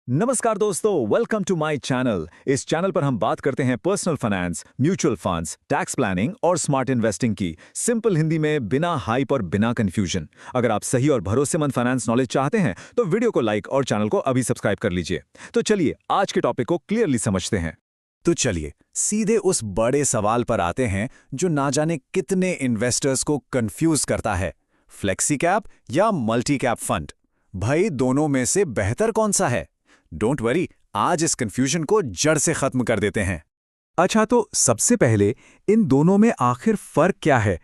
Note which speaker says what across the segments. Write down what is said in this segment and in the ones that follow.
Speaker 1: नमस्कार दोस्तों, welcome to my channel. इस चैनल पर हम बात करते हैं personal finance, mutual funds, tax planning और स्मार्ट इन्वेस्टिंग की सिंपल हिंदी में, बिना हाइप और बिना कंफ्यूजन। अगर आप सही और भरोसेमंद फाइनेंस नॉलेज चाहते हैं तो वीडियो को लाइक और चैनल को अभी सब्सक्राइब कर लीजिए। तो चलिए आज के टॉपिक को क्लियरली समझते हैं।
Speaker 2: तो चलिए सीधे उस बड़े सवाल पर आते हैं जो ना जाने कितने इन्वेस्टर्स को कंफ्यूज करता है, फ्लेक्सी कैप या मल्टी कैप फंड। भाई दोनों में से बेहतर कौन सा है? डोंट वरी, आज इस कंफ्यूजन को जड़ से खत्म कर देते हैं।
Speaker 3: अच्छा, तो सबसे पहले इन दोनों में आखिर फर्क क्या है?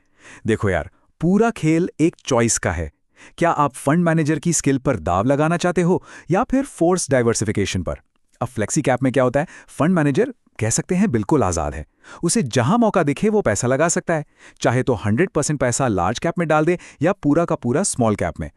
Speaker 3: देखो यार, पूरा खेल एक चॉइस का है। क्या आप फंड मैनेजर की स्किल पर दाव लगाना चाहते हो या फिर फोर्स डाइवर्सिफिकेशन पर? अब फ्लेक्सी कैप में क्या होता है, फंड मैनेजर कह सकते हैं बिल्कुल आज़ाद है। उसे जहां मौका दिखे वो पैसा लगा सकता है, चाहे तो 100% पैसा लार्ज कैप में डाल दे या पूरा का पूरा स्मॉल कैप में।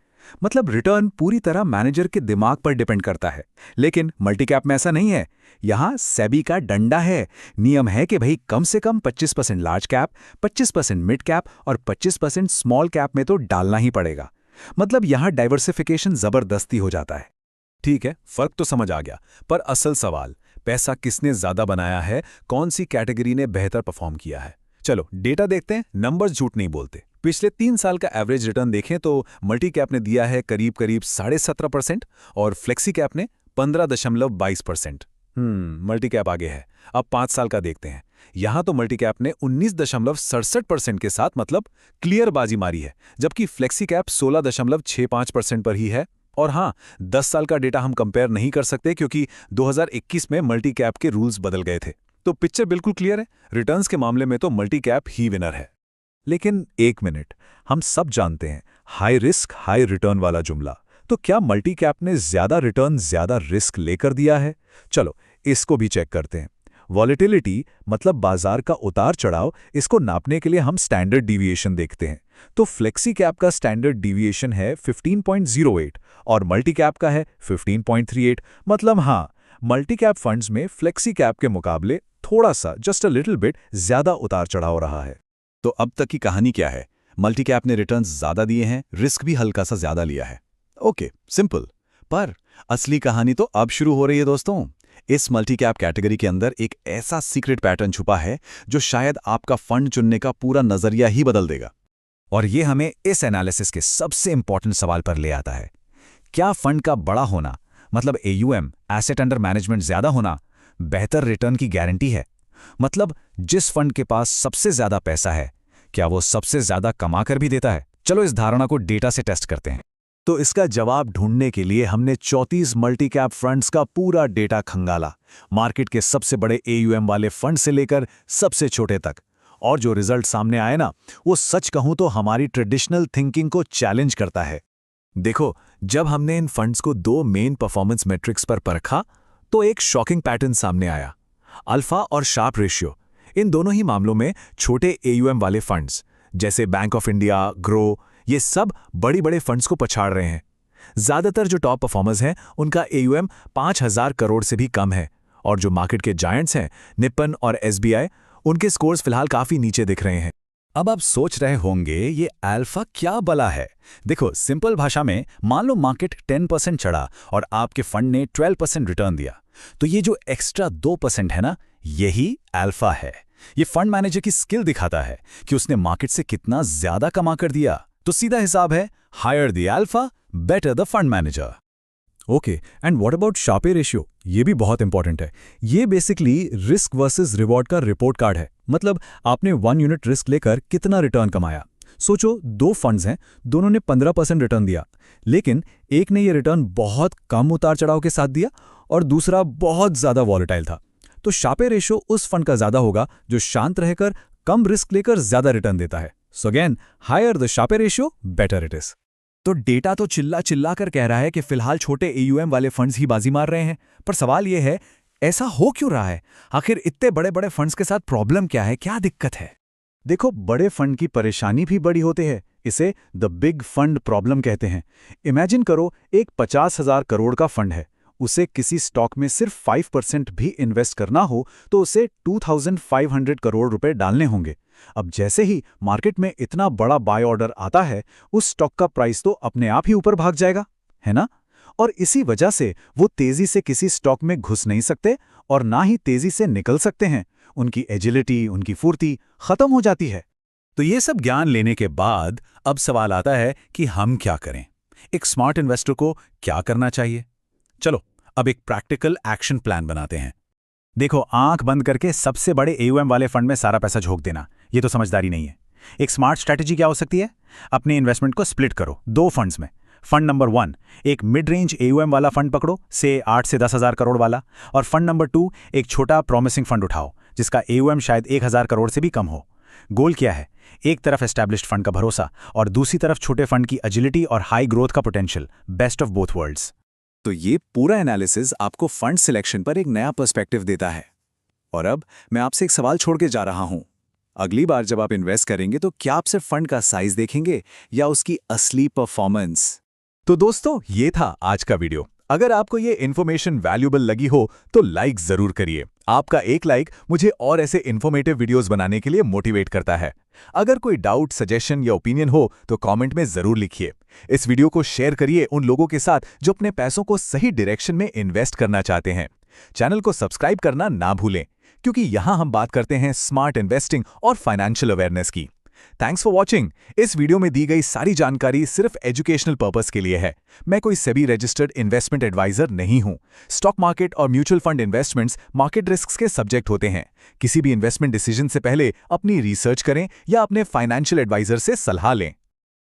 Speaker 3: मतलब रिटर्न पूरी तरह मैनेजर के दिमाग पर डिपेंड करता है। लेकिन मल्टी कैप में ऐसा नहीं है। यहां सेबी का डंडा है। नियम है कि भाई कम से कम 25% लार्ज कैप, 25% मिड कैप और 25% स्मॉल कैप में तो डालना ही पड़ेगा। मतलब यहां डाइवर्सिफिकेशन जबरदस्ती हो जाता है।
Speaker 2: ठीक है, फर्क तो समझ आ गया, पर असल सवाल पैसा किसने ज्यादा बनाया है, कौन सी कैटेगरी ने बेहतर परफॉर्म किया है। चलो डेटा देखते हैं, नंबर्स झूठ नहीं बोलते। पिछले 3 साल का एवरेज रिटर्न देखें तो मल्टी कैप ने दिया है करीब करीब 17.5% और फ्लेक्सी कैप ने 15.22%। मल्टी कैप आगे है। अब 5 साल का देखते हैं। यहां तो मल्टी कैप ने 19.67% के साथ मतलब क्लियर बाजी मारी है, जबकि फ्लेक्सी कैप 16.65% पर ही है। और हाँ, 10 साल का डेटा हम कंपेयर नहीं कर सकते क्योंकि 2021 में मल्टी कैप के रूल्स बदल गए थे। तो पिक्चर बिल्कुल क्लियर है, रिटर्न्स के मामले में तो मल्टी कैप ही विनर है।
Speaker 3: लेकिन एक मिनट, हम सब जानते हैं हाई रिस्क हाई रिटर्न वाला जुमला। तो क्या मल्टी कैप ने ज्यादा रिटर्न ज्यादा रिस्क लेकर दिया है? चलो इसको भी चेक करते हैं। वॉलेटिलिटी मतलब बाजार का उतार चढ़ाव, इसको नापने के लिए हम स्टैंडर्ड डिविएशन देखते हैं। तो फ्लेक्सी कैप का स्टैंडर्ड डिविएशन है 15.08 और मल्टी कैप का है 15.38। मतलब हाँ, मल्टी कैप फंड्स में फ्लेक्सी कैप के मुकाबले थोड़ा सा, जस्ट अ लिटिल बिट, ज्यादा उतार चढ़ाव रहा है।
Speaker 2: तो अब तक की कहानी क्या है? मल्टी कैप ने रिटर्न्स ज्यादा दिए हैं, रिस्क भी हल्का सा ज्यादा लिया है। Okay, simple. पर असली कहानी तो अब शुरू हो रही है दोस्तों। इस मल्टी कैप कैटेगरी के अंदर एक ऐसा सीक्रेट पैटर्न छुपा है जो शायद आपका फंड चुनने का पूरा नजरिया ही बदल देगा।
Speaker 3: और ये हमें इस एनालिसिस के सबसे इंपॉर्टेंट सवाल पर ले आता है। क्या फंड का बड़ा होना, मतलब AUM, एसेट अंडर मैनेजमेंट ज्यादा होना, बेहतर रिटर्न की गारंटी है? मतलब जिस फंड के पास सबसे ज्यादा पैसा है, क्या वो सबसे ज्यादा कमा कर भी देता है? चलो इस धारणा को डेटा से टेस्ट करते हैं।
Speaker 2: तो इसका जवाब ढूंढने के लिए हमने 34 मल्टी कैप फंड्स का पूरा डेटा खंगाला, मार्केट के सबसे बड़े AUM वाले फंड से लेकर सबसे छोटे तक। और जो रिजल्ट सामने आए ना, वो सच कहूं तो हमारी ट्रेडिशनल थिंकिंग को चैलेंज करता है। देखो, जब हमने इन फंड्स को 2 मेन परफॉर्मेंस मैट्रिक्स पर परखा तो एक शॉकिंग पैटर्न सामने आया। अल्फा और शार्प रेशियो, इन दोनों ही मामलों में छोटे AUM वाले फंड्स जैसे बैंक ऑफ इंडिया, ग्रो, ये सब बड़ी बड़े फंड्स को पछाड़ रहे हैं। ज्यादातर जो टॉप परफॉर्मर्स हैं उनका AUM 5,000 करोड़ से भी कम है, और जो मार्केट के जायंट्स हैं निप्पन और SBI, उनके स्कोर्स फिलहाल काफी नीचे दिख रहे हैं।
Speaker 3: अब आप सोच रहे होंगे ये अल्फा क्या बला है? देखो सिंपल भाषा में, मान लो मार्केट 10% चढ़ा और आपके फंड ने 12% रिटर्न दिया, तो ये जो एक्स्ट्रा 2% है ना, यही अल्फा है। ये फंड मैनेजर की स्किल दिखाता है कि उसने मार्केट से कितना ज्यादा कमा कर दिया। तो सीधा हिसाब है, higher the alpha, better the fund manager. Okay, and what about Sharpe ratio? ये भी बहुत इंपॉर्टेंट है। ये बेसिकली रिस्क वर्सेस रिवॉर्ड का रिपोर्ट कार्ड है। मतलब आपने 1 यूनिट रिस्क लेकर कितना रिटर्न कमाया। सोचो 2 फंड्स हैं, दोनों ने 15% रिटर्न दिया, लेकिन एक ने ये रिटर्न बहुत कम उतार चढ़ाव के साथ दिया और दूसरा बहुत ज्यादा वॉलेटाइल था। तो शार्पे रेशियो उस फंड का ज्यादा होगा जो शांत रहकर कम रिस्क लेकर ज्यादा रिटर्न देता है। So again, higher the Sharpe ratio, better it is. तो डेटा तो चिल्ला चिल्ला कर कह रहा है कि फिलहाल छोटे AUM वाले फंड्स ही बाजी मार रहे हैं, पर सवाल यह है, ऐसा हो क्यों रहा है? आखिर इतने बड़े बड़े फंड्स के साथ प्रॉब्लम क्या है, क्या दिक्कत है? देखो, बड़े फंड की परेशानी भी बड़ी होती है। इसे द बिग फंड प्रॉब्लम कहते हैं। इमेजिन करो, एक 50,000 करोड़ का फंड है, उसे किसी स्टॉक में सिर्फ 5% भी इन्वेस्ट करना हो तो उसे 2,500 करोड़ रुपए डालने होंगे। अब जैसे ही मार्केट में इतना बड़ा बाय ऑर्डर आता है, उस स्टॉक का प्राइस तो अपने आप ही ऊपर भाग जाएगा, है ना?
Speaker 2: और इसी वजह से वो तेजी से किसी स्टॉक में घुस नहीं सकते और ना ही तेजी से निकल सकते हैं। उनकी एजिलिटी, उनकी फुर्ती खत्म हो जाती है।
Speaker 3: तो ये सब ज्ञान लेने के बाद अब सवाल आता है कि हम क्या करें, एक स्मार्ट इन्वेस्टर को क्या करना चाहिए। चलो अब एक प्रैक्टिकल एक्शन प्लान बनाते हैं।
Speaker 2: देखो, आंख बंद करके सबसे बड़े AUM वाले फंड में सारा पैसा झोंक देना, ये तो समझदारी नहीं है। एक स्मार्ट स्ट्रैटेजी क्या हो सकती है? अपने इन्वेस्टमेंट को स्प्लिट करो 2 फंड्स में। फंड नंबर 1 एक मिड रेंज AUM वाला फंड पकड़ो, से 8 से 10 हज़ार करोड़ वाला, और फंड नंबर 2 एक छोटा प्रॉमिसिंग फंड उठाओ जिसका AUM शायद 1,000 करोड़ से भी कम हो। गोल क्या है? एक तरफ एस्टैब्लिश्ड फंड का भरोसा और दूसरी तरफ छोटे फंड की एजिलिटी और हाई ग्रोथ का potential, best of both worlds.
Speaker 1: तो ये पूरा एनालिसिस आपको फंड सिलेक्शन पर एक नया पर्सपेक्टिव देता है। और अब मैं आपसे एक सवाल छोड़ के जा रहा हूं। अगली बार जब आप इन्वेस्ट करेंगे तो क्या आप सिर्फ फंड का साइज देखेंगे या उसकी असली परफॉर्मेंस?
Speaker 2: तो दोस्तों, ये था आज का वीडियो। अगर आपको ये इन्फॉर्मेशन वैल्यूएबल लगी हो तो लाइक जरूर करिए। आपका एक लाइक मुझे और ऐसे इन्फॉर्मेटिव वीडियोस बनाने के लिए मोटिवेट करता है। अगर कोई डाउट, सजेशन या ओपिनियन हो तो कमेंट में जरूर लिखिए। इस वीडियो को शेयर करिए उन लोगों के साथ जो अपने पैसों को सही डायरेक्शन में इन्वेस्ट करना चाहते हैं। चैनल को सब्सक्राइब करना ना भूलें, क्योंकि यहां हम बात करते हैं स्मार्ट इन्वेस्टिंग और फाइनेंशियल अवेयरनेस की। Thanks for watching. इस वीडियो में दी गई सारी जानकारी सिर्फ एजुकेशनल पर्पस के लिए है। मैं कोई सेबी रजिस्टर्ड इन्वेस्टमेंट एडवाइजर नहीं हूं। स्टॉक मार्केट और mutual fund investments market risk के सब्जेक्ट होते हैं। किसी भी इन्वेस्टमेंट डिसीजन से पहले अपनी रिसर्च करें या अपने फाइनेंशियल एडवाइजर से सलाह लें।